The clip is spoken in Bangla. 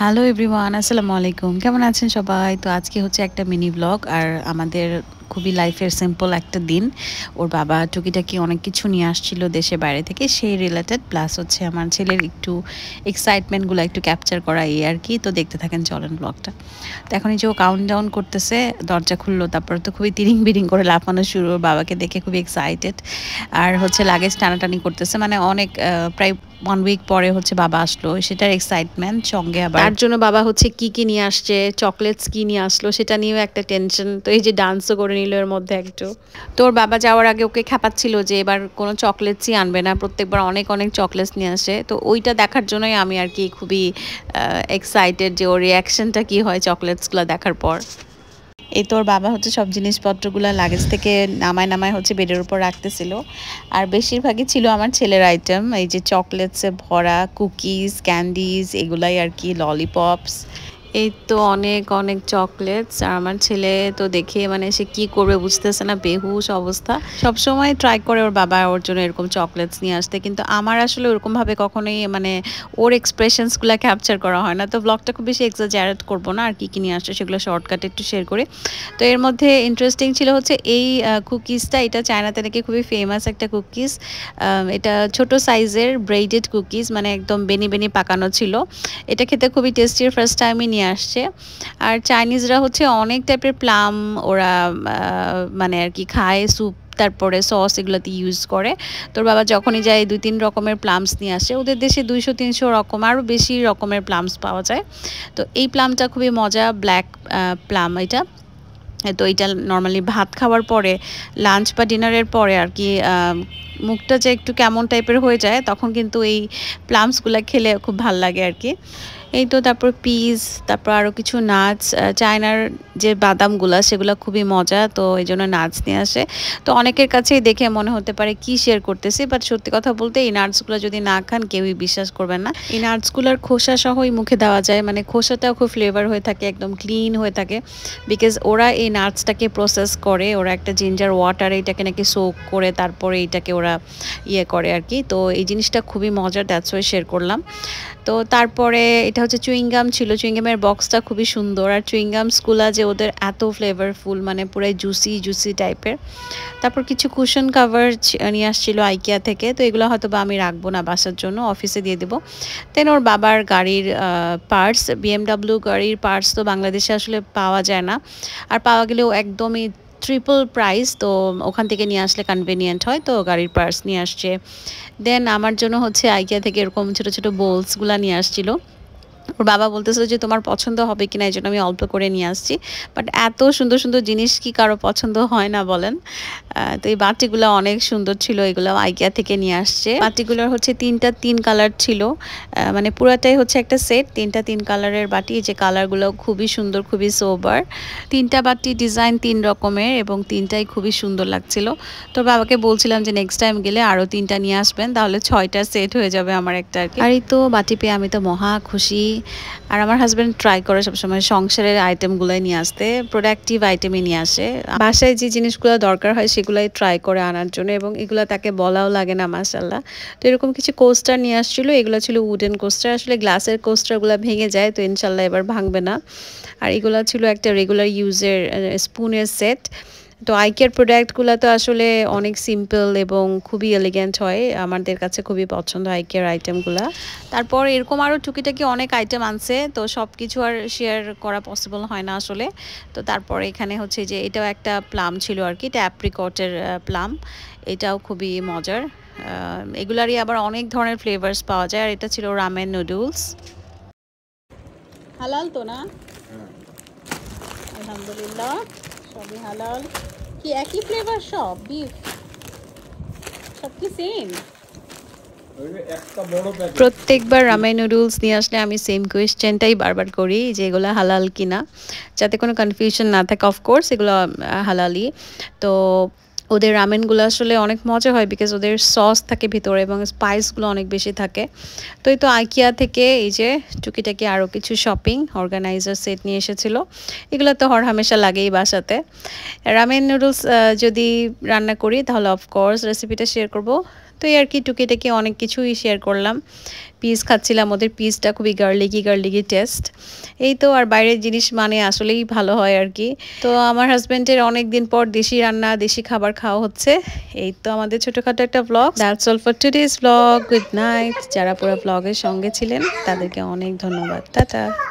হ্যালো এভরিওয়ান, আসসালামু আলাইকুম। কেমন আছেন সবাই? তো আজকে হচ্ছে একটা মিনি ব্লগ, আর আমাদের খুবই লাইফের সিম্পল একটা দিন। ওর বাবা টুকিটাকি অনেক কিছু নিয়ে আসছিল দেশের বাইরে থেকে, সেই রিলেটেড, প্লাস হচ্ছে আমার ছেলের একটু এক্সাইটমেন্টগুলো একটু ক্যাপচার করা, এই আর কি। তো দেখতে থাকেন, চলেন ব্লগটা। তো এখন এই যে ও কাউন্ট ডাউন করতেছে, দরজা খুললো, তারপর তো খুবই তিরিং বিরিং করে লাফানো শুরু। ওর বাবাকে দেখে খুবই এক্সাইটেড, আর হচ্ছে লাগেজ টানাটানি করতেছে, মানে অনেক প্রায় 1 উইক পরে হচ্ছে বাবা আসলো, সেটার এক্সাইটমেন্ট সঙ্গে। আবার তার জন্য বাবা হচ্ছে কি নিয়ে আসছে, চকলেটস কি নিয়ে আসলো সেটা নিয়েও একটা টেনশন। তো এই যে ডান্সও করে নিল এর মধ্যে একটু। তোর বাবা যাওয়ার আগে ওকে খ্যাপাচ্ছিল যে এবার কোনো চকলেটসই আনবে না, প্রত্যেকবার অনেক অনেক চকলেটস নিয়ে আসে। তো ওইটা দেখার জন্যই আমি আর কি খুবই এক্সাইটেড যে ওর রিয়াকশনটা কি হয় চকলেটসগুলো দেখার পর। এই তোর বাবা হচ্ছে সব জিনিসপত্রগুলো লাগেজ থেকে নামায় নামায় হচ্ছে বেডের উপর রাখতেছিল, আর বেশিরভাগই ছিল আমার ছেলের আইটেম। এই যে চকলেটসে ভরা কুকিজ, ক্যান্ডিজ, এগুলাই আর কি, ললিপপস। এই তো অনেক অনেক চকলেটস, আর আমার ছেলে তো দেখে মানে সে কি করবে বুঝতেছে না, বেহুশ অবস্থা। সব সময় ট্রাই করে ওর বাবা ওর জন্য এরকম চকলেটস নিয়ে আসতে, কিন্তু আমার আসলে ওরকম ভাবে কখনোই মানে ওর এক্সপ্রেশনসগুলো ক্যাপচার করা হয় না। তো ব্লগটা খুব বেশি এক্সাজারেট করবো না, আর কি নিয়ে আসছে সেগুলো শর্টকাটে একটু শেয়ার করি। তো এর মধ্যে ইন্টারেস্টিং ছিল হচ্ছে এই কুকিজটা, এটা চায়নাতে নাকি খুবই ফেমাস একটা কুকিজ। এটা ছোট সাইজের ব্রেডেড কুকিজ, মানে একদম বেনি বেনি পাকানো ছিল। এটা খেতে খুবই টেস্টি, ফার্স্ট টাইমই নিয়ে আসছে। আর চাইনিজরা হচ্ছে অনেক টাইপের প্লাম ওরা মানে আর কি খায়, স্যুপ তারপরে সস এগুলোতে ইউজ করে। তোর বাবা যখনই যায় 2-3 রকমের প্লামস নিয়ে আসে। ওদের দেশে 200-300 রকম আরও বেশি রকমের প্লামস পাওয়া যায়। তো এই প্লামটা খুবই মজা, ব্ল্যাক প্লাম এটা। তো এটা নর্মালি ভাত খাওয়ার পরে, লাঞ্চ বা ডিনারের পরে আর কি, মুখটা যে একটু কেমন টাইপের হয়ে যায় তখন কিন্তু এই প্লামসগুলো খেলে খুব ভাল লাগে আর কি। এই তো তারপর পিস, তারপর আরও কিছু নাটস, চায়নার যে বাদামগুলা সেগুলো খুবই মজা, তো এই জন্য নাটস নিয়ে আসে। তো অনেকের কাছেই দেখে মনে হতে পারে কি শেয়ার করতেছি, বাট সত্যি কথা বলতে এই নাটসগুলো যদি না খান কেউই বিশ্বাস করবেন না। এই নাটসগুলোর খোসা সহই মুখে দেওয়া যায়, মানে খোসাটাও খুব ফ্লেভার হয়ে থাকে, একদম ক্লিন হয়ে থাকে, বিকজ ওরা এই নাটসটাকে প্রসেস করে, ওরা একটা জিঞ্জার ওয়াটার এটাকে নাকি সোক করে তারপরে এইটাকে ওরা করে আর কি। তো এই জিনিসটা খুবই মজার, দ্যাটস ওয়াই শেয়ার করলাম। তো তারপরে এটা হচ্ছে চুইংগাম ছিল, চুইংগামের বক্সটা খুবই সুন্দর, আর চুইংগামসগুলা যে ওদের এত ফ্লেভারফুল, মানে পুরাই জুসি জুসি টাইপের। তারপর কিছু কুশন কাভার নিয়ে আসছিল আইকিয়া থেকে, তো এগুলো হয়তো বা আমি রাখবো না, বাসার জন্য অফিসে দিয়ে দেবো। দেন ওর বাবার গাড়ির পার্টস, বিএমডাব্লিউ গাড়ির পার্টস তো বাংলাদেশে আসলে পাওয়া যায় না, আর পাওয়া গেলেও একদমই ট্রিপল প্রাইস, তো ওখান থেকে নিয়ে আসলে কনভেনিয়েন্ট হয়, তো গাড়ির পার্টস নিয়ে আসছে। দেন আমার জন্য হচ্ছে আইকিয়া থেকে এরকম ছোটো ছোটো বোলসগুলো নিয়ে আসছিলো। ওর বাবা বলতেছিল যে তোমার পছন্দ হবে কিনা, এই জন্য আমি অল্প করে নিয়ে আসছি। বাট এত সুন্দর সুন্দর জিনিস কি কারো পছন্দ হয় না বলেন? তো এই বাটিগুলো অনেক সুন্দর ছিল, এগুলো আইকিয়া থেকে নিয়ে আসছে। বাটিগুলোর হচ্ছে 3টা 3 কালার ছিল, মানে পুরাটাই হচ্ছে একটা সেট, 3টা 3 কালারের বাটি। এই যে কালারগুলো খুবই সুন্দর, খুবই সোবার। 3টা বাটি ডিজাইন 3 রকমের, এবং 3টাই খুবই সুন্দর লাগছিল। তো বাবাকে বলছিলাম যে নেক্সট টাইম গেলে আরও 3টা নিয়ে আসবেন, তাহলে 6টা সেট হয়ে যাবে আমার একটা আর কি। আর এই তো বাটি পেয়ে আমি তো মহা খুশি। আর আমার হাজব্যান্ড ট্রাই করে সবসময় সংসারের আইটেমগুলোই নিয়ে আসতে, প্রোডাক্টিভ আইটেমই নিয়ে আসে। বাসায় যে জিনিসগুলো দরকার হয় সেগুলোই ট্রাই করে আনার জন্য, এবং এগুলো তাকে বলাও লাগে না, মাশাআল্লাহ। তো এরকম কিছু কোস্টার নিয়ে আসছিলো, এগুলো ছিল উডেন কোস্টার। আসলে গ্লাসের কোস্টারগুলো ভেঙে যায়, তো ইনশাল্লাহ এবার ভাঙবে না। আর এগুলো ছিল একটা রেগুলার ইউজের স্পুনের সেট। তো আইকেয়ার প্রোডাক্টগুলো তো আসলে অনেক সিম্পল এবং খুবই এলিগেন্ট হয়, আমাদের কাছে খুবই পছন্দ আইকেয়ার আইটেমগুলো। তারপর এরকম আরও টুকিটাকি অনেক আইটেম আনছে, তো সব কিছু আর শেয়ার করা পসিবল হয় না আসলে। তো তারপরে এখানে হচ্ছে যে এটাও একটা প্লাম ছিল আর কি, এটা অ্যাপ্রিকটের প্লাম, এটাও খুবই মজার। এগুলারই আবার অনেক ধরনের ফ্লেভার্স পাওয়া যায়। আর এটা ছিল রামেন নুডলস। হালাল তো না? আলহামদুলিল্লাহ, সবই হালাল। কি একই ফ্লেভার সব? বিফ সব কি সেম? প্রত্যেকবার রামেন নুডলস নিয়ে আসলে আমি সেম কোয়েশ্চেনটাই বারবার করি যে এগুলো হালাল কিনা, যাতে কোনো কনফিউশন না থাকে। অফকোর্স এগুলো হালালই। তো ওদের রামেনগুলো আসলে অনেক মজা হয়, বিকজ ওদের সস থাকে ভিতরে এবং স্পাইসগুলো অনেক বেশি থাকে। তো এই তো আইকিয়া থেকে এই যে টুকিটাকি আরও কিছু শপিং অর্গানাইজার সেট নিয়ে এসেছিলো। এগুলো তো হরহামেশা লাগেই বাসাতে। রামেন নুডলস যদি রান্না করি তাহলে অফকোর্স রেসিপিটা শেয়ার করব। তো এই আর কি টুকিটাকি অনেক কিছুই শেয়ার করলাম। পিস খাচ্ছিলাম, ওদের পিসটা খুবই গার্লিকি টেস্ট। এই তো, আর বাইরের জিনিস মানে আসলেই ভালো হয় আর কি। তো আমার হাজব্যান্ডের অনেক দিন পর দেশি রান্না, দেশি খাবার খাওয়া হচ্ছে। এই তো আমাদের ছোটখাটো একটা blog. That's all for today's blog. Good night. যারা পুরো ব্লগের সঙ্গে ছিলেন তাদেরকে অনেক ধন্যবাদ। টাটা।